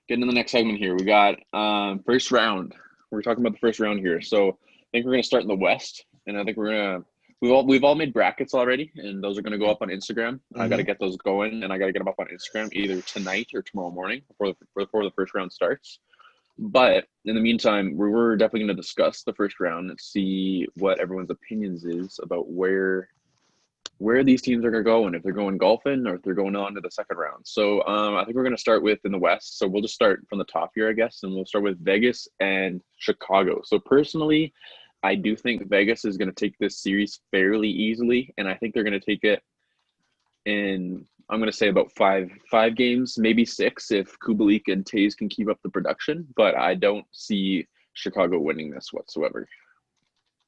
getting to the next segment here. We got first round. We're talking about the first round here. So I think we're gonna start in the West, and I think we've all made brackets already, and those are gonna go up on Instagram. I gotta get those going, and I gotta get them up on Instagram either tonight or tomorrow morning before the first round starts. But in the meantime, we're definitely going to discuss the first round and see what everyone's opinions is about where these teams are going to go and if they're going golfing or if they're going on to the second round. So I think we're going to start with in the West. So we'll just start from the top here, I guess, and we'll start with Vegas and Chicago. So personally, I do think Vegas is going to take this series fairly easily, and I think they're going to take it in, I'm going to say about five games, maybe six if Kubalik and Tays can keep up the production. But I don't see Chicago winning this whatsoever.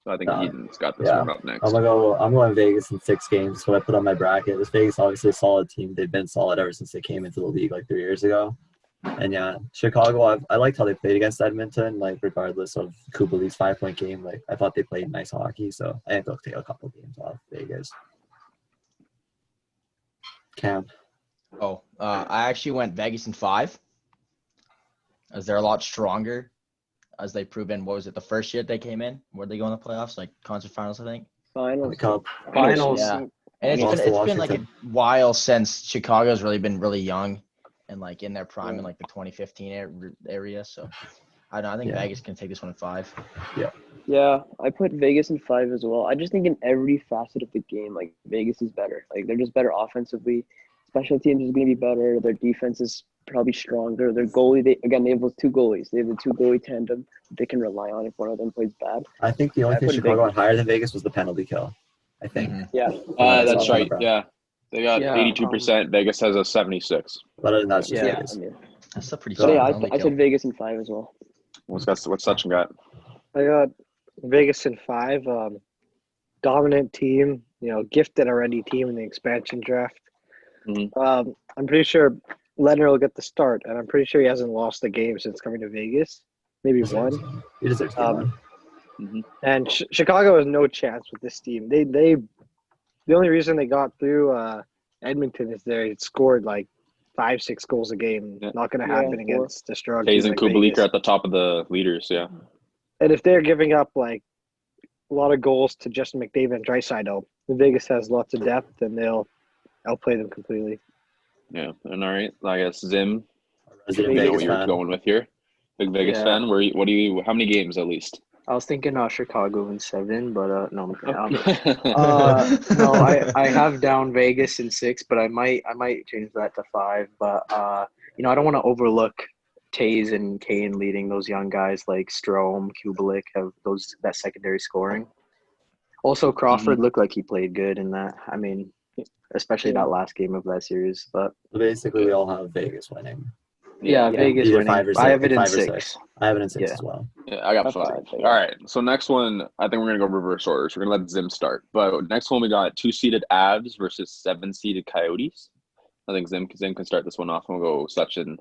So I think Eden's got this one up next. I'm going Vegas in 6 games. That's what I put on my bracket. This Vegas obviously a solid team. They've been solid ever since they came into the league like 3 years ago. And yeah, Chicago, I liked how they played against Edmonton, like regardless of Kubalik's 5-point game. Like I thought they played nice hockey, so I think they'll take a couple games off Vegas. Cam. I actually went Vegas in 5, as they're a lot stronger, as they've proven. What was it, the first year they came in? Where they go in the playoffs, like conference finals, I think. Finals. Cup. Finals. Yeah, and it's been like a while since Chicago's really been really young, and like in their prime in like the 2015 area. So I don't know. I think Vegas can take this one in 5. Yeah, I put Vegas in 5 as well. I just think in every facet of the game, like Vegas is better. Like they're just better offensively. Special teams is going to be better. Their defense is probably stronger. Their goalie, they have those 2 goalies. They have the 2 goalie tandem they can rely on if one of them plays bad. I think the only thing Chicago had higher than Vegas was the penalty kill. I think. Yeah. That's right. Yeah. They got 82%. Vegas has a 76. But other than that, it's just Vegas. I mean, that's a pretty solid. Yeah, I kill. said Vegas in 5 as well. What's Sachin got? I got Vegas in 5. Dominant team, gifted already team in the expansion draft. Mm-hmm. I'm pretty sure Leonard will get the start, and I'm pretty sure he hasn't lost a game since coming to Vegas. Maybe one. He deserves to win. And Chicago has no chance with this team. They the only reason they got through Edmonton is they scored like 5-6 goals a game. Yeah. Not going to happen against the strong Tays team and like Kubalik Vegas. are at the top of the leaders. Yeah. And if they're giving up like a lot of goals to Justin McDavid and Draisaitl, Vegas has lots of depth, and they'll outplay them completely. Yeah, and all right, I guess Zim, Resident you know Vegas what you're fan. going with here. Big Vegas fan. How many games at least? I was thinking Chicago in 7, but no. Okay. No, I have down Vegas in 6, but I might change that to 5. But I don't want to overlook Tays and Kane leading those young guys like Strome, Kubalik have that secondary scoring. Also, Crawford looked like he played good in that. I mean, especially that last game of that series. But basically, we all have Vegas winning. Yeah, Vegas winning. 5 or 6. I have it in 5 or 6. I have it in 6 as well. Yeah, I got 5. All right, so next one, I think we're going to go reverse order. So we're going to let Zim start. But next one, we got 2-seeded Avs versus 7-seeded Coyotes. I think Zim can start this one off, and we'll go Sachin,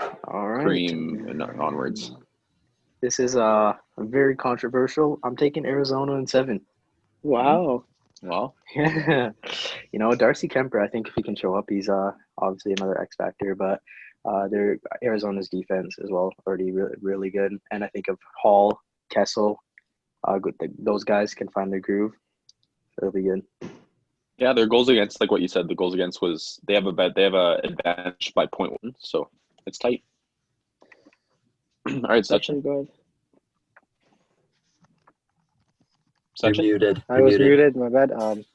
Cream, and onwards. This is very controversial. I'm taking Arizona in 7. Wow. Well, yeah. Darcy Kemper, I think if he can show up, he's obviously another X factor, but Arizona's defense as well, already really, really good. And I think of Hall, Kessel, those guys can find their groove. It'll be good. Yeah, their goals against, like what you said, the goals against was they have a advantage by 0.1, so it's tight. All right, Sachin. Go ahead. You're muted. I was muted. My bad.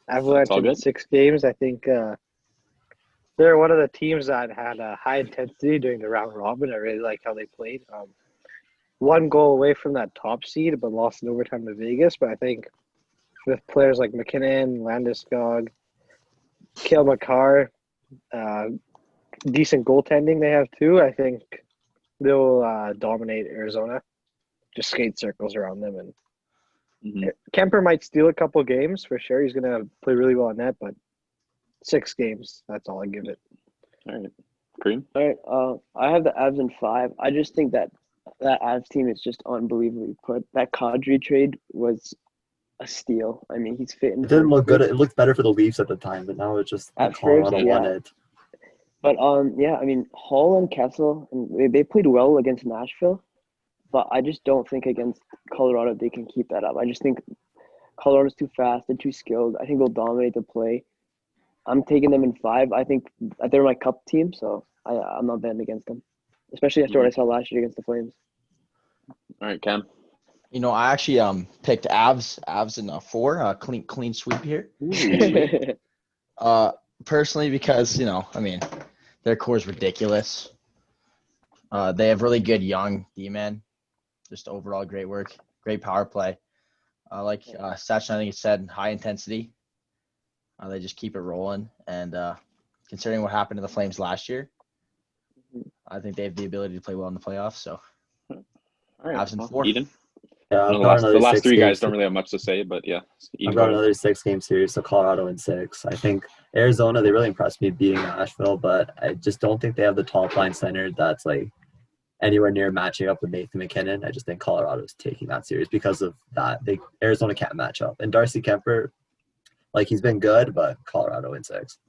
Avalanche in 6 games. I think they're one of the teams that had a high intensity during the round robin. I really like how they played. 1 goal away from that top seed, but lost in overtime to Vegas. But I think with players like McKinnon, Landeskog, Cale Makar, decent goaltending they have too, I think they'll dominate Arizona. Just skate circles around them. And Kemper might steal a couple games for sure. He's going to play really well in that, but 6 games, that's all I give it. All right. Cream? All right. I have the Avs in 5. I just think that Avs team is just unbelievably put. That Kadri trade was a steal. I mean, he's fitting. It didn't look good. It looked better for the Leafs at the time, but now it's just At Colorado first, won it. But yeah, I mean Hall and Kessel, and they played well against Nashville, but I just don't think against Colorado they can keep that up. I just think Colorado's too fast. They're too skilled. I think they'll dominate the play. I'm taking them in 5. I think they're my cup team, so I'm not betting against them, especially after what I saw last year against the Flames. All right, Cam. You know, I actually picked Avs in 4, clean sweep here. Personally, because I mean, their core is ridiculous. They have really good young D-men. Just overall great work, great power play. Like Sachin, I think he said, high intensity. They just keep it rolling, and considering what happened to the Flames last year, I think they have the ability to play well in the playoffs. So, All right, Avs in 4. Eden. Yeah, The last 3 guys don't really have much to say, but yeah. I've got another 6-game series, so Colorado in 6. I think Arizona, they really impressed me beating Nashville, but I just don't think they have the top line center that's like anywhere near matching up with Nathan McKinnon. I just think Colorado's taking that series because of that. Arizona can't match up. And Darcy Kemper, like he's been good, but Colorado in 6.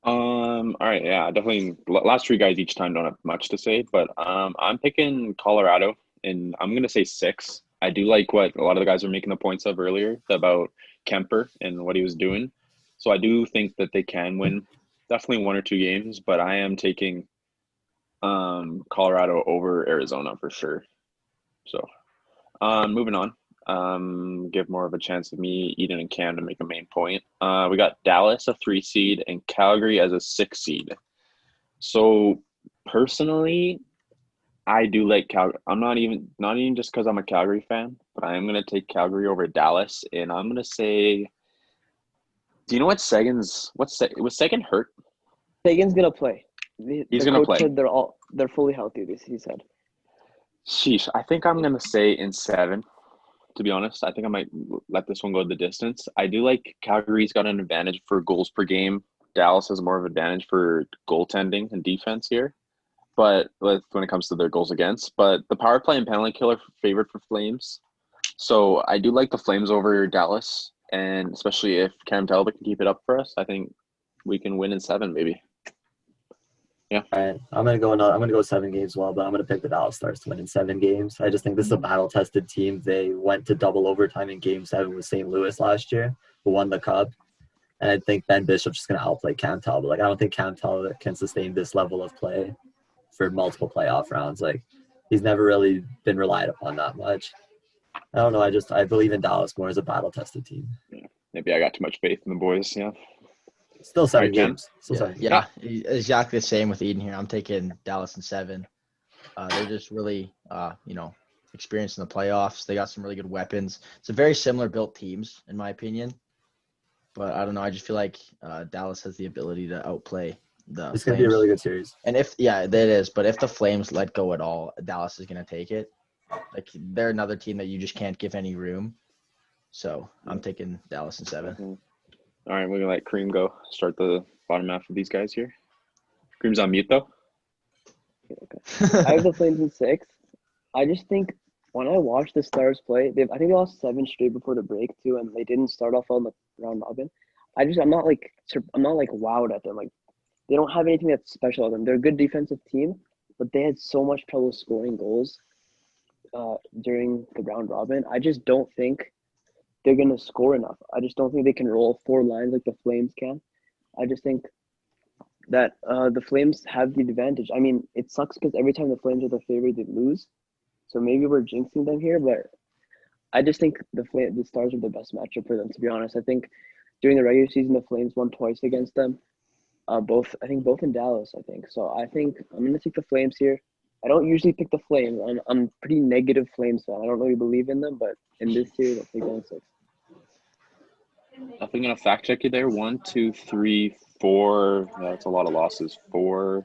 All right, yeah, definitely. Last 3 guys each time don't have much to say, but I'm picking Colorado, and I'm gonna say 6. I do like what a lot of the guys were making the points of earlier about Kemper and what he was doing. So I do think that they can win definitely 1 or 2 games, but I am taking Colorado over Arizona for sure. So moving on. Give more of a chance of me, Eden, and Cam to make a main point. We got Dallas a 3 seed and Calgary as a 6 seed. So personally, I do like Calgary. I'm not even just because I'm a Calgary fan, but I am gonna take Calgary over Dallas, and I'm gonna say. Do you know what was Seguin hurt? Seguin's gonna play. He's gonna play. Said they're fully healthy. He said. Sheesh, I think I'm gonna say in 7. To be honest, I think I might let this one go the distance. I do like Calgary's got an advantage for goals per game. Dallas has more of an advantage for goaltending and defense here. But when it comes to their goals against, but the power play and penalty kill are favored for Flames. So I do like the Flames over Dallas, and especially if Cam Talbot can keep it up for us, I think we can win in 7 maybe. Yeah. All right, I'm gonna go 7 games as well, but I'm gonna pick the Dallas Stars to win in 7 games. I just think this is a battle-tested team. They went to double overtime in Game 7 with St. Louis last year, who won the Cup. And I think Ben Bishop's just gonna outplay Cam Talbot. Like I don't think Cam Talbot can sustain this level of play for multiple playoff rounds. Like he's never really been relied upon that much. I don't know. I believe in Dallas more as a battle-tested team. Yeah. Maybe I got too much faith in the boys. Yeah. Still 7 Right, Cam? games. Still 7 games. Yeah, exactly the same with Eden here. I'm taking Dallas in 7. They're just really, experienced in the playoffs. They got some really good weapons. It's a very similar built teams, in my opinion. But I don't know. I just feel like Dallas has the ability to outplay the It's going to be a Flames. really good series. And that is. But if the Flames let go at all, Dallas is going to take it. Like they're another team that you just can't give any room. So I'm taking Dallas in 7. All right, we're gonna let Cream go. Start the bottom half of these guys here. Cream's on mute though. I have the Flames in 6. I just think when I watch the Stars play, I think they lost 7 straight before the break too, and they didn't start off on the round robin. I'm not like wowed at them. Like they don't have anything that's special at them. They're a good defensive team, but they had so much trouble scoring goals during the round robin. I just don't think they're gonna score enough. I just don't think they can roll 4 lines like the Flames can. I just think that the Flames have the advantage. I mean, it sucks because every time the Flames are the favorite, they lose. So maybe we're jinxing them here, but I just think the Stars are the best matchup for them. To be honest, I think during the regular season, the Flames won twice against them. Both in Dallas. I think so. I think I'm gonna take the Flames here. I don't usually pick the Flames. I'm pretty negative Flames fan. I don't really believe in them, but in this series, I'll take them in 6. Nothing gonna fact check you there. 1, 2, 3, 4. That's a lot of losses. 4,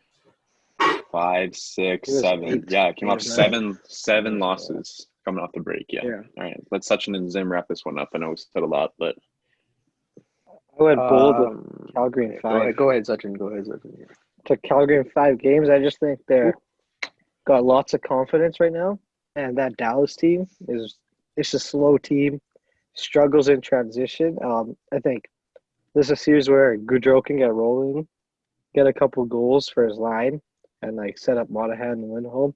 5, 6, 7. 8. Yeah, it came off 9. seven losses coming off the break. Yeah. All right, let Sachin and Zim wrap this one up. I know we said a lot, but I went bold with Calgary in 5. Go ahead, Sachin. Go ahead, Sachin. To Calgary in 5 games. I just think they're got lots of confidence right now, and that Dallas team it's a slow team, struggles in transition. I think this is a series where Goudreau can get rolling, get a couple goals for his line and like set up Monahan and Lindholm.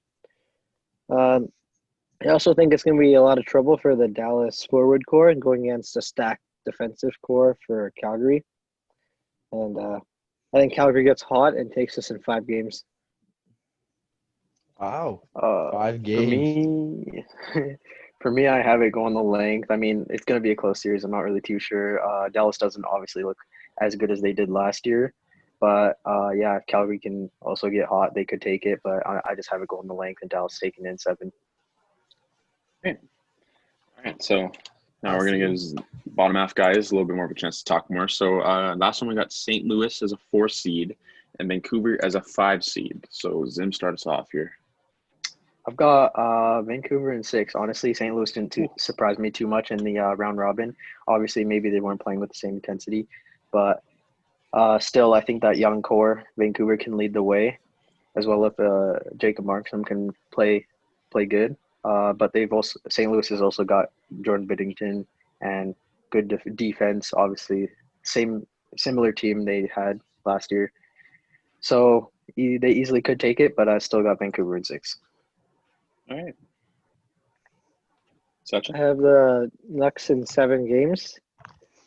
I also think it's going to be a lot of trouble for the Dallas forward core and going against a stacked defensive core for Calgary. And I think Calgary gets hot and takes us in 5 games. Wow. Uh, 5 for games. me, for me, I have it going the length. I mean, it's going to be a close series. I'm not really too sure. Dallas doesn't obviously look as good as they did last year. But, yeah, if Calgary can also get hot, they could take it. But I just have it going the length and Dallas taking it in 7. All right, so now we're gonna give bottom half guys a little bit more of a chance to talk more. So last one we got St. Louis as a 4 seed and Vancouver as a 5 seed. So Zim, start us off here. I've got Vancouver in 6. Honestly, St. Louis didn't surprise me too much in the round robin. Obviously, maybe they weren't playing with the same intensity, but still, I think that young core, Vancouver can lead the way, as well if Jacob Markstrom can play good. But St. Louis has also got Jordan Binnington and good defense. Obviously, similar team they had last year, so they easily could take it. But I still got Vancouver in 6. All right. Sachin? I have the Nucks in 7 games.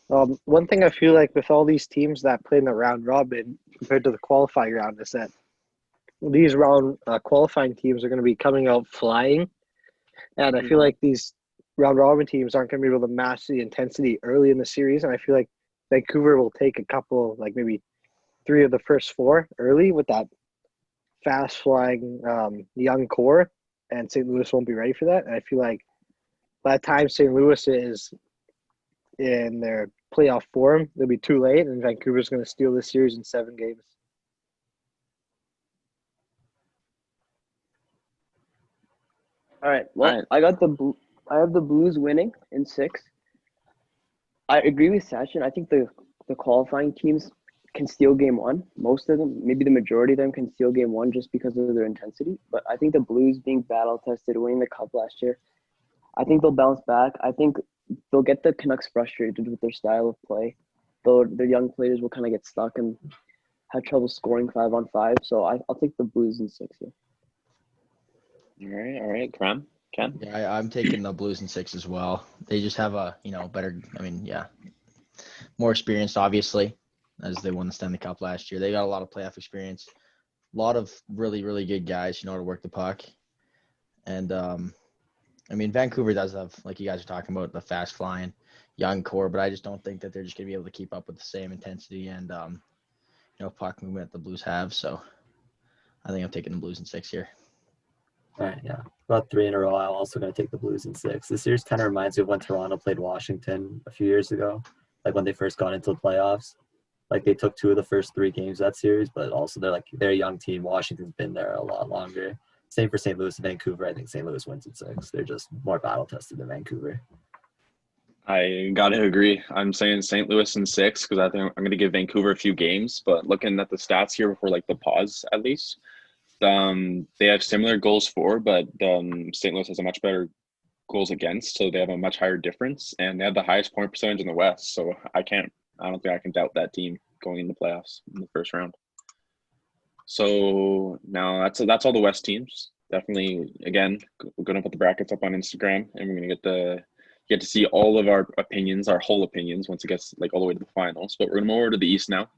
One thing I feel like with all these teams that play in the round robin compared to the qualifying round is that these round qualifying teams are going to be coming out flying. And I feel like these round robin teams aren't going to be able to match the intensity early in the series. And I feel like Vancouver will take a couple, like maybe 3 of the first 4 early with that fast flying young core. And St. Louis won't be ready for that. And I feel like by the time St. Louis is in their playoff form, they'll be too late. And Vancouver's going to steal this series in 7 games. All right. Well, All right. I have the Blues winning in 6. I agree with Sachin. I think the qualifying teams can steal game 1. Most of them, maybe the majority of them, can steal game 1 just because of their intensity. But I think the Blues being battle tested, winning the cup last year, I think they'll bounce back. I think they'll get the Canucks frustrated with their style of play. Though their young players will kind of get stuck and have trouble scoring 5-on-5. So I'll take the Blues in 6 here. All right. Ken? Yeah, I'm taking the Blues in 6 as well. They just have a, better, more experienced, obviously, as they won the Stanley Cup last year. They got a lot of playoff experience, a lot of really, really good guys who know how to work the puck. And, Vancouver does have, like you guys are talking about, the fast flying young core, but I just don't think that they're just going to be able to keep up with the same intensity and, puck movement that the Blues have. So I think I'm taking the Blues in 6 here. All right, yeah. About 3 in a row. I'm also going to take the Blues in 6. This series kind of reminds me of when Toronto played Washington a few years ago, like when they first got into the playoffs. Like they took 2 of the first 3 games of that series, but also they're a young team. Washington's been there a lot longer. Same for St. Louis and Vancouver. I think St. Louis wins in 6. They're just more battle tested than Vancouver. I got to agree. I'm saying St. Louis in 6 because I think I'm going to give Vancouver a few games. But looking at the stats here before the pause, at least, they have similar goals for, but St. Louis has a much better goals against, so they have a much higher difference, and they have the highest point percentage in the West. So I don't think I can doubt that team going in the playoffs in the first round. So now that's all the West teams. Definitely, again, we're gonna put the brackets up on Instagram, and we're gonna get to see all of our opinions, our whole opinions, once it gets all the way to the finals. But we're gonna move over to the East now,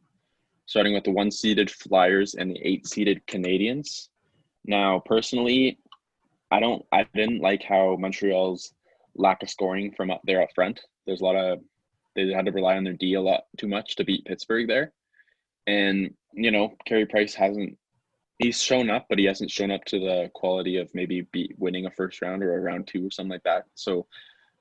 starting with the 1-seeded Flyers and the 8-seeded Canadiens. Now, personally, I didn't like how Montreal's lack of scoring from up there up front. They had to rely on their D a lot too much to beat Pittsburgh there. And, Carey Price he's shown up, but he hasn't shown up to the quality of maybe winning a first round or a round 2 or something like that. So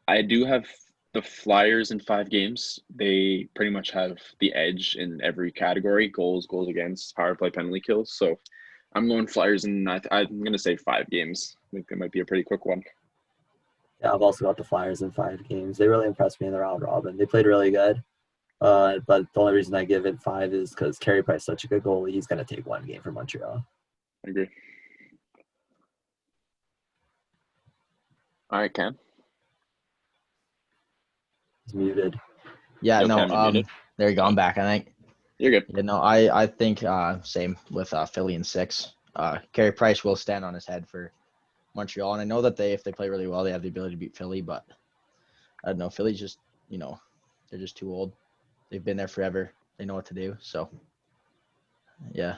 I do have the Flyers in 5 games. They pretty much have the edge in every category: goals against, power play, penalty kills. So I'm going Flyers, and I'm going to say 5 games. I think it might be a pretty quick one. Yeah, I've also got the Flyers in 5 games. They really impressed me in the round robin. They played really good. But the only reason I give it 5 is because Carey Price is such a good goalie. He's going to take 1 game from Montreal. I agree. All right, Cam. He's muted. Yeah, Okay, no, there you go. I'm back, I think. You're good. You know, I think same with Philly in 6. Carey Price will stand on his head for Montreal, and I know that if they play really well, they have the ability to beat Philly, but I don't know. Philly's just, they're just too old. They've been there forever. They know what to do. So, yeah.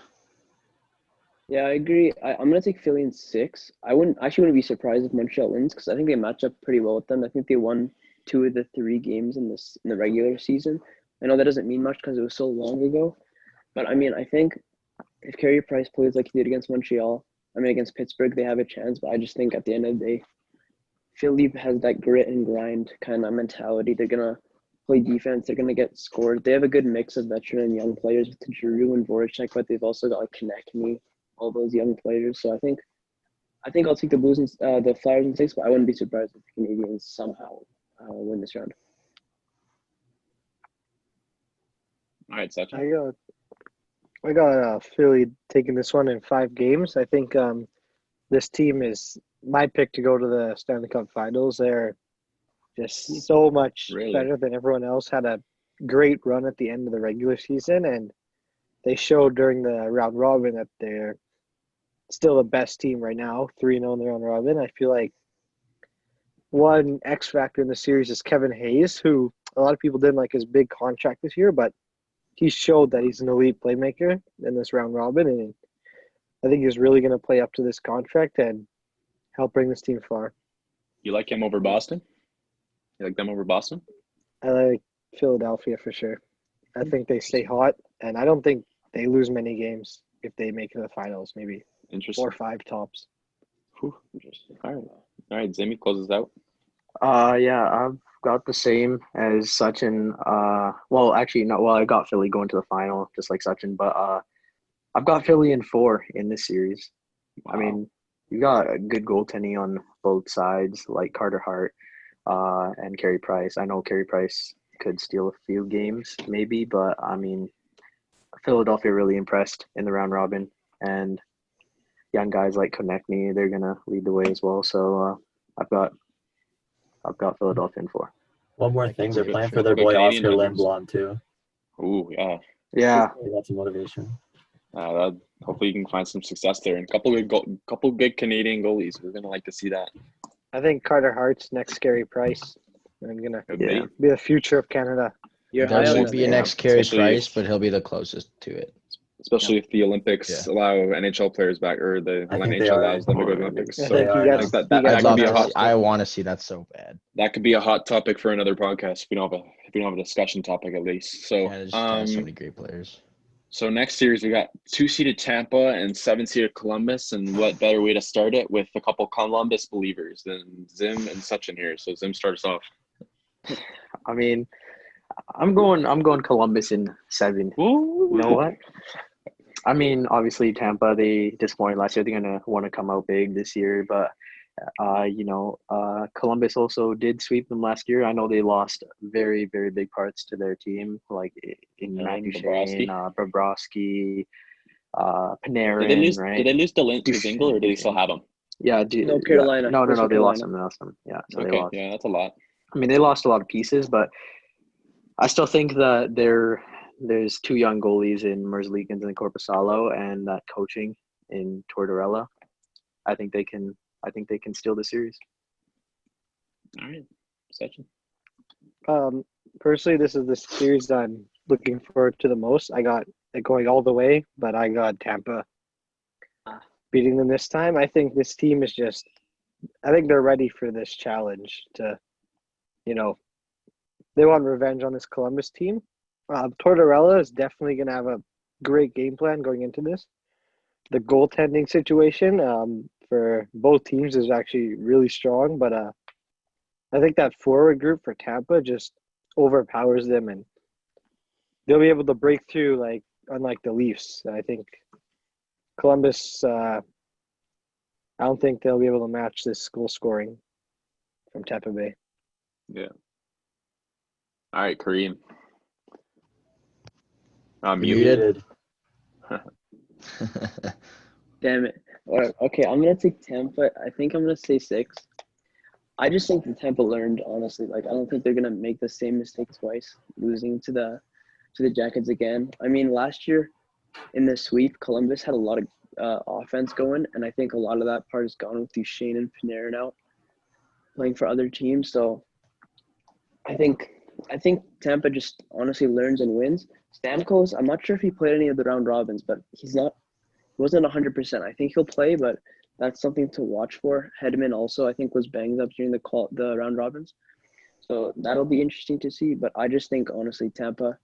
Yeah, I agree. I'm gonna take Philly in 6. I wouldn't be surprised if Montreal wins because I think they match up pretty well with them. I think they won 2 of the 3 games in the regular season. I know that doesn't mean much because it was so long ago, but I mean I think if Carey Price plays like he did against Montreal, against Pittsburgh, they have a chance. But I just think at the end of the day, Philly has that grit and grind kind of mentality. They're gonna play defense. They're gonna get scored. They have a good mix of veteran and young players with Giroux and Voracek, but they've also got like Konechny, all those young players. So I think I'll take the the Flyers in 6, but I wouldn't be surprised if the Canadians somehow win this round. All right, Sachin. I got Philly taking this one in 5 games. I think this team is my pick to go to the Stanley Cup Finals. They're just so much better than everyone else. Had a great run at the end of the regular season, and they showed during the round robin that they're still the best team right now, 3-0 in the round robin. I feel like one X factor in the series is Kevin Hayes, who a lot of people didn't like his big contract this year, but he showed that he's an elite playmaker in this round robin, and I think he's really going to play up to this contract and help bring this team far. You like him over Boston? You like them over Boston? I like Philadelphia for sure. I think they stay hot, and I don't think they lose many games if they make it to the finals, maybe 4 or 5 tops. Whew, interesting. All right, Zimmy closes out. Yeah, I've got the same as Sachin. Well, actually, no. Well, I got Philly going to the final, just like Sachin. But I've got Philly in 4 in this series. Wow. I mean, you got a good goaltending on both sides, like Carter Hart and Carey Price. I know Carey Price could steal a few games, maybe, but I mean, Philadelphia really impressed in the round robin, and young guys like Konechny, they're gonna lead the way as well. So I've got Philadelphia in 4. One more thing, they're Good. playing for their boy Canadian Oscar numbers. Lindblom too. Ooh, yeah. Yeah, They got some motivation. Hopefully you can find some success there. And couple good Canadian goalies. We're gonna like to see that. I think Carter Hart's next Carey Price. I'm going to Could Yeah. be the future of Canada. You're There high on won't them, be a man. next Carey Especially Price, if- but he'll be the closest to it. Especially if the Olympics allow NHL players back, or the I think they NHL are. allows them to go to the Olympics. I So think are. he I gets, think that he I'd gets could love be a to hot. see. I want to see that so bad. That could be a hot topic for another podcast. If we don't have a discussion topic at least. So Yeah, there's so many great players. So next series, we got 2-seeded Tampa and 7-seeded Columbus, and what better way to start it with a couple Columbus believers than Zim and Sachin here. So Zim starts off. I mean, I'm going Columbus in 7. Ooh. You know what? I mean, obviously Tampa, they disappointed last year. They're gonna want to come out big this year, but Columbus also did sweep them last year. I know they lost very, very big parts to their team, like in Matt Duchene, Bobrovsky, Panarin. Did they lose Dzingel, or do they still have him? Yeah, No, Carolina. No, Those are they lost Carolina. them. Yeah, so Okay, they lost. yeah, that's a lot. I mean, they lost a lot of pieces, but I still think that there's 2 young goalies in Merzlikins and Korpisalo, and that coaching in Tortorella. I think they can steal the series. All right, Sachin. Personally, this is the series I'm looking forward to the most. I got it going all the way, but I got Tampa beating them this time. I think this team is I think they're ready for this challenge to, they want revenge on this Columbus team. Tortorella is definitely going to have a great game plan going into this. The goaltending situation for both teams is actually really strong, but I think that forward group for Tampa just overpowers them, and they'll be able to break through, unlike the Leafs. I think Columbus, I don't think they'll be able to match this goal scoring from Tampa Bay. Yeah. All right, Kareem. Muted. Damn it. Okay, I'm gonna take Tampa. I think I'm gonna say 6. I just think the Tampa learned, honestly. I don't think they're gonna make the same mistake twice, losing to the to the Jackets again. I mean, last year in the sweep, Columbus had a lot of offense going, and I think a lot of that part is gone with Duchesne and Panarin out playing for other teams. So I think Tampa just honestly learns and wins. Stamkos, I'm not sure if he played any of the round robins, but he wasn't 100%. I think he'll play, but that's something to watch for. Hedman also, I think, was banged up during the round robins. So that'll be interesting to see. But I just think, honestly, Tampa,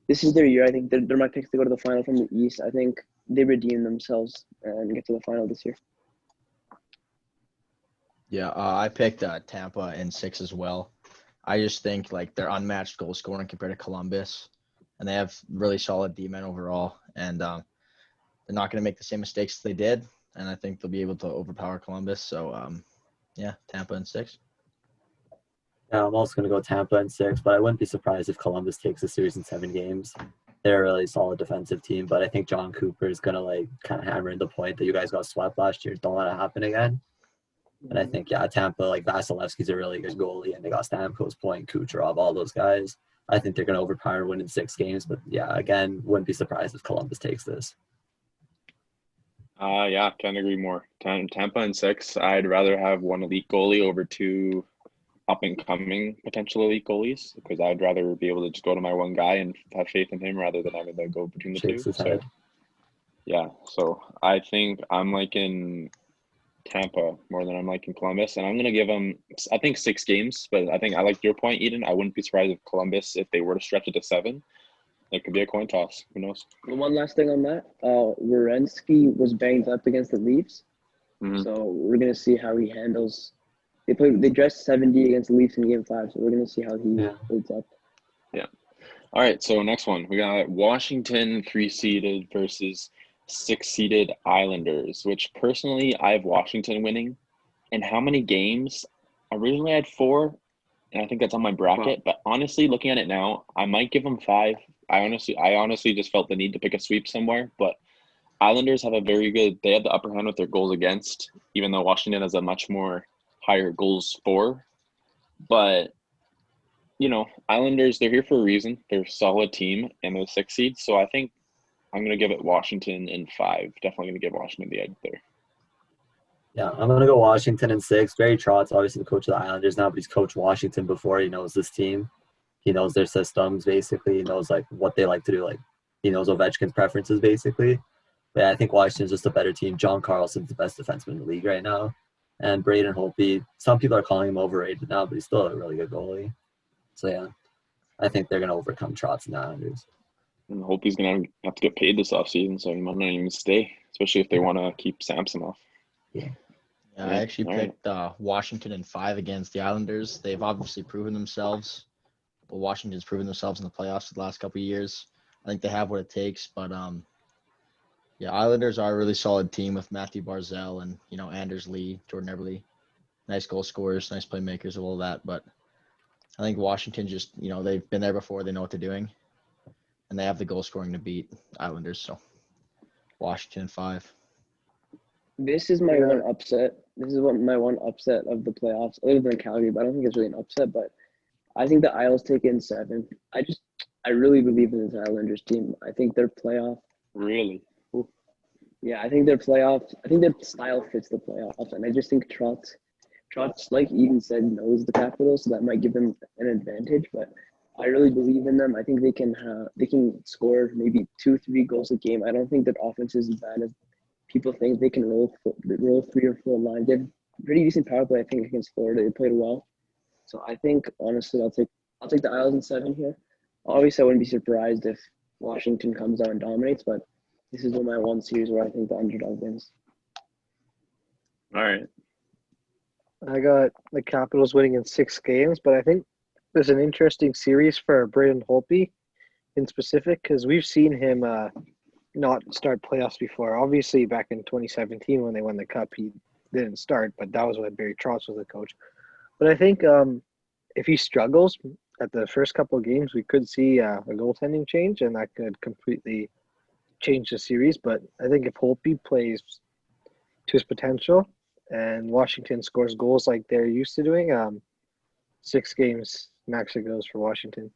this is their year. I think they're my pick to go to the final from the East. I think they redeem themselves and get to the final this year. Yeah, I picked Tampa in 6 as well. I just think like they're unmatched goal scoring compared to Columbus, and they have really solid D-men overall, and they're not going to make the same mistakes they did, and I think they'll be able to overpower Columbus. So, yeah, Tampa in 6. Yeah, I'm also going to go Tampa in 6, but I wouldn't be surprised if Columbus takes the series in 7 games. They're a really solid defensive team, but I think John Cooper is going to like kind of hammer in the point that you guys got swept last year. Don't let it happen again. And I think, yeah, Tampa, like Vasilevsky's a really good goalie, and they got Stamkos, Point, Kucherov, all those guys. I think they're going to overpower and win in 6 games. But, yeah, again, wouldn't be surprised if Columbus takes this. Yeah, can't agree more. Tampa in 6. I'd rather have one elite goalie over 2 up-and-coming potential elite goalies, because I'd rather be able to just go to my one guy and have faith in him rather than having to go between the Shakes two. his head. Yeah, so I think I'm liking Tampa more than I'm liking Columbus, and I'm going to give them, I think, 6 games, but I think I like your point, Eden. I wouldn't be surprised if Columbus, if they were to stretch it to 7, it could be a coin toss. Who knows? One last thing on that. Werenski was banged up against the Leafs, Mhm. so we're going to see how he handles. They dressed 70 against the Leafs in Game 5, so we're going to see how he holds up. All right, so next one. We got Washington 3-seeded versus 6-seeded Islanders, which personally I have Washington winning. And how many games? Originally I had 4, and I think that's on my bracket. But honestly, looking at it now, I might give them 5. I honestly just felt the need to pick a sweep somewhere. But Islanders have they have the upper hand with their goals against, even though Washington has a much more higher goals for. But Islanders, they're here for a reason. They're a solid team, and they're 6 seed. So I think I'm going to give it Washington in 5. Definitely going to give Washington the edge there. Yeah, I'm going to go Washington in 6. Barry Trotz, obviously the coach of the Islanders now, but he's coached Washington before. He knows this team. He knows their systems, basically. He knows, like, what they like to do. Like, he knows Ovechkin's preferences, basically. But yeah, I think Washington's just a better team. John Carlson's the best defenseman in the league right now. And Braden Holtby, some people are calling him overrated now, but he's still a really good goalie. So, yeah, I think they're going to overcome Trotz and the Islanders. And Holtby's going to have to get paid this offseason, so he might not even stay, especially if they want to keep Samsonov. Yeah. I actually picked Washington in 5 against the Islanders. They've obviously proven themselves. Well, Washington's proven themselves in the playoffs for the last couple of years. I think they have what it takes, but Islanders are a really solid team with Matthew Barzal and Anders Lee, Jordan Eberle, nice goal scorers, nice playmakers, all that. But I think Washington just they've been there before, they know what they're doing, and they have the goal scoring to beat Islanders. So Washington in 5. This is my one upset. This is my one upset of the playoffs, other than Calgary, but I don't think it's really an upset. But I think the Isles take it in 7. I really believe in this Islanders team. I think their playoff. Really? Ooh. Yeah, I think their playoffs. I think their style fits the playoffs, and I just think Trotz, like Eden said, knows the Capitals, so that might give them an advantage. But I really believe in them. I think they can score maybe 2-3 goals a game. I don't think that offense is as bad as people think. They can roll 3 or 4 lines. They have pretty decent power play, I think, against Florida. They played well. So I think, honestly, I'll take the Isles in 7 here. Obviously, I wouldn't be surprised if Washington comes out and dominates, but this is my one series where I think the underdog wins. All right. I got the Capitals winning in 6 games, but I think there's an interesting series for Braden Holtby in specific, because we've seen him not start playoffs before. Obviously, back in 2017 when they won the Cup, he didn't start, but that was when Barry Trotz was the coach. But I think if he struggles at the first couple of games, we could see a goaltending change, and that could completely change the series. But I think if Holtby plays to his potential and Washington scores goals like they're used to doing, 6 games max it goes for Washington.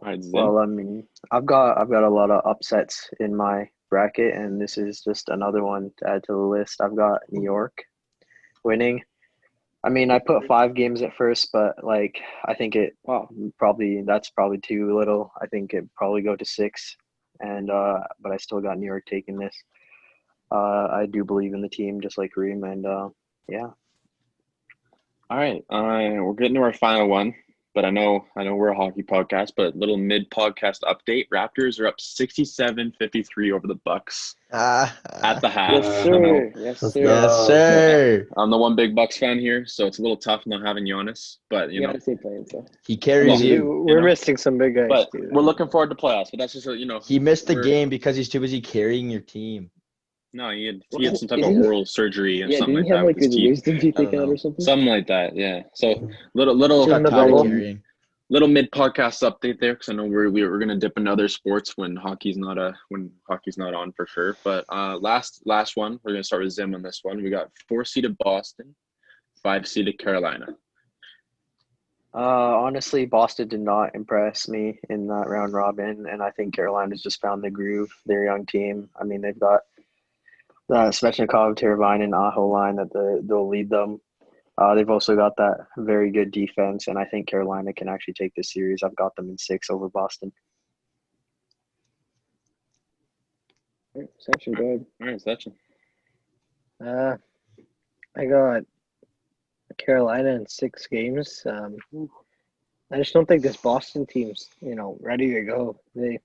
right, Zim. Well, I mean, I've got a lot of upsets in my bracket, and this is just another one to add to the list. I've got New York winning. I mean, I put 5 games at first, but like I think that's probably too little. I think it probably go to 6, and but I still got New York taking this. I do believe in the team, just like Reem, and yeah. All right, we're getting to our final one, but I know we're a hockey podcast, but little mid-podcast update. Raptors are up 67-53 over the Bucks at the half. Yes, Uh, sir. Yes, let's sir. go. Yes, sir. I'm the one big Bucks fan here, so it's a little tough not having Giannis, but You you know, gotta stay playing, so. He carries Well, you. We're know. missing some big guys but too. we're looking forward to playoffs. But that's just He missed the we're- game because he's too busy carrying your team. No, he had some type Isn't of he- oral surgery or Yeah, something didn't like he have that with like his his teeth. wisdom teeth I don't taken out know. or something? Something like that, yeah. So Mhm. little Shouldn't have Got tired of bubble. carrying. little mid podcast update there because I know we're gonna dip into other sports when hockey's not on for sure. But last one, we're gonna start with Zim on this one. We got 4-seeded Boston, 5-seeded Carolina. Honestly, Boston did not impress me in that round robin, and I think Carolina's just found the groove. They're a young team. I mean, they've got Svechnikov, Teravainen, and Aho line that they'll lead them. They've also got that very good defense, and I think Carolina can actually take this series. I've got them in 6 over Boston. Section, go ahead. All right, Sachin. I got Carolina in 6 games. I just don't think this Boston team's, ready to go. They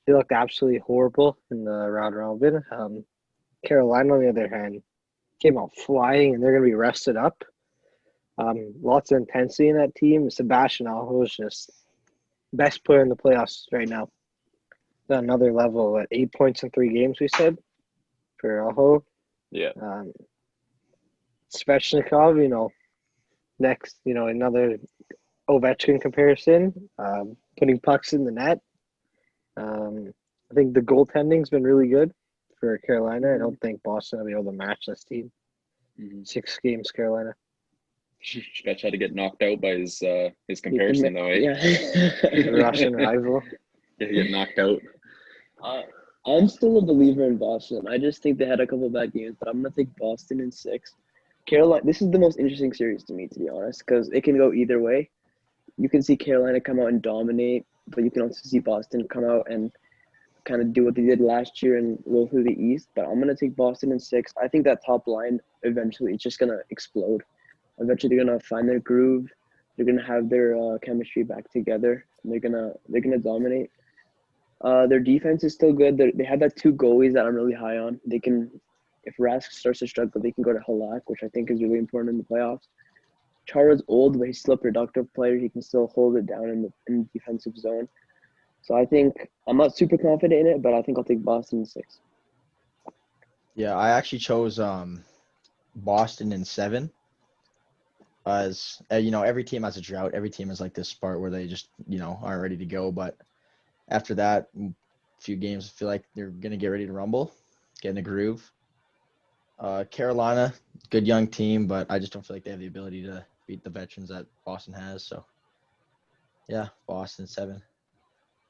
looked absolutely horrible in the round robin. Carolina, on the other hand, came out flying, and they're going to be rested up. Lots of intensity in that team. Sebastian Aho is just best player in the playoffs right now. At another level at 8 points in 3 games, we said, for Aho. Yeah. Svechnikov, next, another Ovechkin comparison, putting pucks in the net. I think the goaltending's been really good for Carolina. I don't think Boston will be able to match this team. 6 games, Carolina. Svech had to get knocked out by his comparison though, eh? The Russian rival. Yeah, he get knocked out. I'm still a believer in Boston. I just think they had a couple of bad games, but I'm gonna take Boston in 6. Carolina. This is the most interesting series to me, to be honest, because it can go either way. You can see Carolina come out and dominate, but you can also see Boston come out and kind of do what they did last year and roll through the East. But I'm gonna take Boston in 6. I think that top line eventually is just gonna explode. Eventually, they're gonna find their groove. They're gonna have their chemistry back together. And they're gonna dominate. Their defense is still good. They have that 2 goalies that I'm really high on. They can, if Rask starts to struggle, they can go to Halak, which I think is really important in the playoffs. Chara's old, but he's still a productive player. He can still hold it down in the defensive zone. So I think I'm not super confident in it, but I think I'll take Boston in 6. Yeah, I actually chose Boston in 7. As every team has a drought. Every team has like this part where they just aren't ready to go. But after that few games, I feel like they're gonna get ready to rumble, get in a groove. Carolina, good young team, but I just don't feel like they have the ability to beat the veterans that Boston has. So yeah, Boston 7.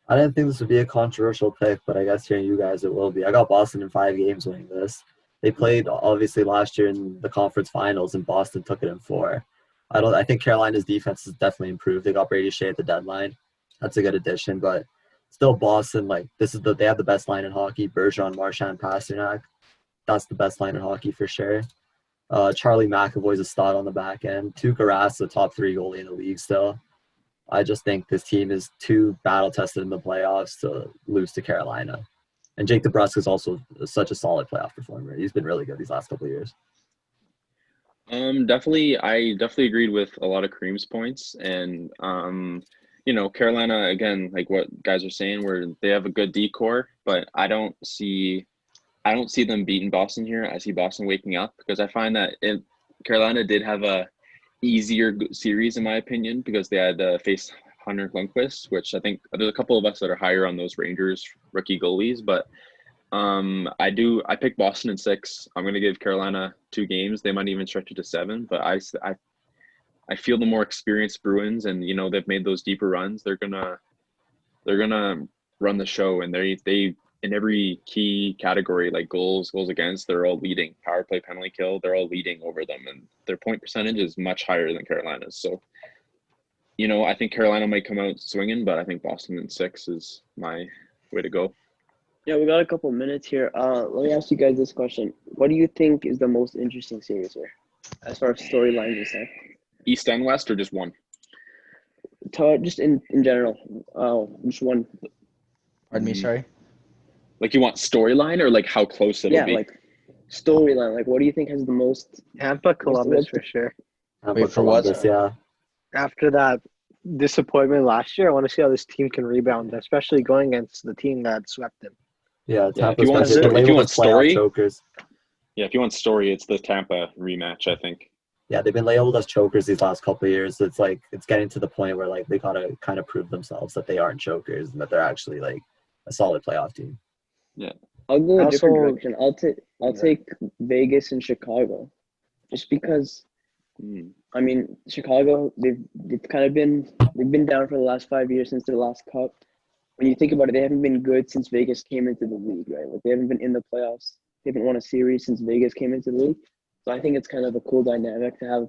I didn't think this would be a controversial pick, but I guess hearing you guys, it will be. I got Boston in 5 games winning this. They played obviously last year in the conference finals, and Boston took it in 4. I think Carolina's defense has definitely improved. They got Brady Shea at the deadline. That's a good addition, but still Boston, they have the best line in hockey. Bergeron, Marchand, Pasternak. That's the best line in hockey for sure. Charlie McAvoy's a stud on the back end. Tuukka Rask, the top 3 goalie in the league still. I just think this team is too battle-tested in the playoffs to lose to Carolina. And Jake DeBrusk is also such a solid playoff performer. He's been really good these last couple of years. I definitely agreed with a lot of Kareem's points, and Carolina, again, like what guys are saying, where they have a good decor, but I don't see them beating Boston here. I see Boston waking up because I find that Carolina did have a easier series in my opinion because they had faced Hunter Lundqvist, which I think there's a couple of us that are higher on those Rangers rookie goalies, but I picked Boston in 6. I'm going to give Carolina 2 games. They might even stretch it to 7, but I feel the more experienced Bruins, and they've made those deeper runs. They're gonna they're gonna run the show, and they in every key category, like goals against, they're all leading. Power play, penalty kill, they're all leading over them, and their point percentage is much higher than Carolina's. So, I think Carolina might come out swinging, but I think Boston in 6 is my way to go. Yeah, we got a couple minutes here. Let me ask you guys this question: what do you think is the most interesting series here, as far as storylines and stuff? East and West, or just one? Just in general. Just one. Pardon me, sorry. Like, you want storyline, or like how close it'll be? Like storyline. Like, what do you think has the most? Tampa, Columbus for sure. Wait, for what? Yeah. After that disappointment last year, I want to see how this team can rebound, especially going against the team that swept them. Yeah, Yeah, if Tampa's you want been labeled as playoff story- chokers. Yeah, if you want story, it's the Tampa rematch, I think. Yeah, they've been labeled as chokers these last couple of years. So it's like it's getting to the point where like they gotta kind of prove themselves that they aren't chokers and that they're actually like a solid playoff team. I'll go a different Also- direction. I'll take Vegas and Chicago, just because. I mean, Chicago, they've been down for the last 5 years since their last cup. When you think about it, they haven't been good since Vegas came into the league, right? Like, they haven't been in the playoffs. They haven't won a series since Vegas came into the league. So I think it's kind of a cool dynamic to have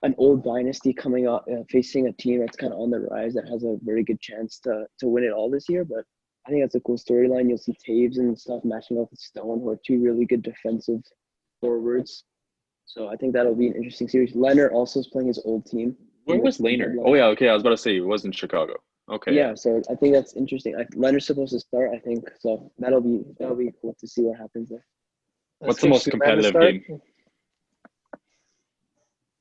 an old dynasty coming up, facing a team that's kind of on the rise that has a very good chance to win it all this year. But I think that's a cool storyline. You'll see Taves and stuff matching up with Stone, who are two really good defensive forwards. So I think that'll be an interesting series. Leonard also is playing his old team. Where was Lehner? Oh yeah, okay. I was about to say it was in Chicago. Okay. Yeah, so I think that's interesting. Leonard's supposed to start, I think. So that'll be cool to see what happens there. What's the most competitive game?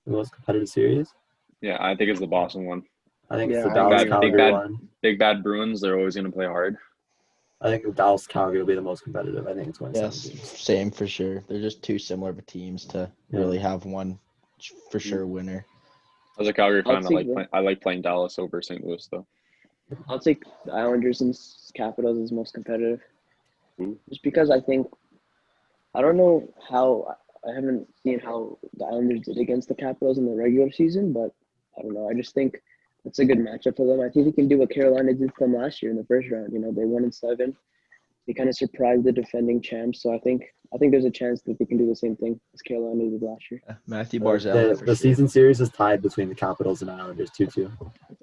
The most competitive series? Yeah, I think it's the Boston one. I think it's Yeah, the Dallas Big Calgary bad- one. Big bad Bruins, they're always gonna play hard. I think the Dallas Calgary will be the most competitive. I think it's 27 Yes, games. same for sure. They're just too similar of teams to Yeah. really have one for sure winner. As a Calgary fan, take I like playing Dallas over St. Louis though. I'll take the Islanders and Capitals as most competitive. Ooh. Just because I don't know how, I haven't seen how the Islanders did against the Capitals in the regular season, but I don't know. I just think it's a good matchup for them. I think they can do what Carolina did to them last year in the first round. They won in 7. They kind of surprised the defending champs. So I think there's a chance that they can do the same thing as Carolina did last year. Matthew Barzell. The season series is tied between the Capitals and Islanders 2-2.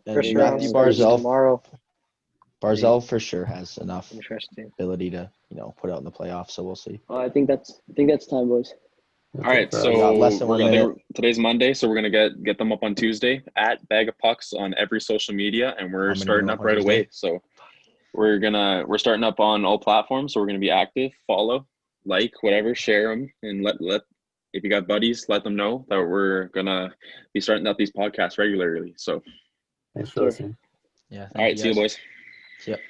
And First Yeah, round Matthew starts Barzell. tomorrow. Barzell for sure has enough Interesting. ability to put out in the playoffs. So we'll see. I think that's time, boys. All right, That's it so for us. got less than we're 1 gonna minute. today's Monday, so we're gonna get them up on Tuesday at Bag of Pucks on every social media, and How we're many starting are up up on right away. Tuesday? So we're starting up on all platforms. So we're gonna be active, follow, like, whatever, share them, and let if you got buddies, let them know that we're gonna be starting up these podcasts regularly. So Thanks for Sure. listening. Yeah. all right, see you guys. boys. Yep.